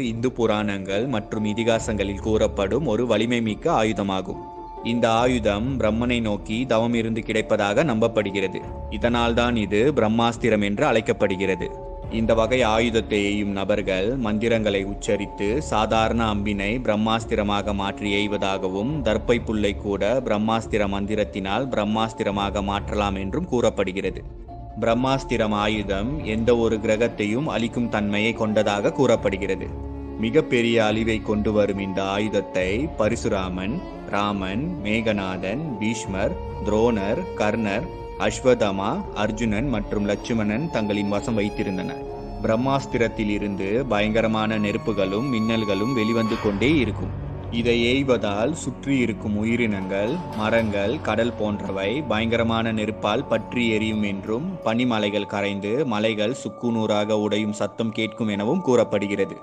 இந்து புராணங்கள் மற்றும் இதிகாசங்களில் கூறப்படும் ஒரு வலிமை மிக்க ஆயுதமாகும். இந்த ஆயுதம் பிரம்மனை நோக்கி தவம் இருந்து கிடைப்பதாக நம்பப்படுகிறது. இதனால்தான் இது பிரம்மாஸ்திரம் என்று அழைக்கப்படுகிறது. இந்த வகை ஆயுதத்தை எய்யும் நபர்கள் மந்திரங்களை உச்சரித்து சாதாரண அம்பினை பிரம்மாஸ்திரமாக மாற்றி எய்வதாகவும், தர்ப்பை புல்லை கூட பிரம்மாஸ்திர மந்திரத்தினால் பிரம்மாஸ்திரமாக மாற்றலாம் என்றும் கூறப்படுகிறது. பிரம்மாஸ்திரம் ஆயுதம் எந்த ஒரு கிரகத்தையும் அழிக்கும் தன்மையை கொண்டதாக கூறப்படுகிறது. மிக பெரிய அழிவை கொண்டு வரும் இந்த ஆயுதத்தை பரசுராமன், ராமன், மேகநாதன், பீஷ்மர், துரோணர், கர்ணர், அஸ்வதமா, அர்ஜுனன் மற்றும் லட்சுமணன் தங்களின் வசம் வைத்திருந்தனர். பிரம்மாஸ்திரத்தில் இருந்து பயங்கரமான நெருப்புகளும் மின்னல்களும் வெளிவந்து கொண்டே இருக்கும். இதை எய்வதால் சுற்றி இருக்கும் உயிரினங்கள், மரங்கள், கடல் போன்றவை பயங்கரமான நெருப்பால் பற்றி எரியும் என்றும், பனிமலைகள் கரைந்து மலைகள் சுக்குநூறாக உடையும் சத்தம் கேட்கும் எனவும் கூறப்படுகிறது.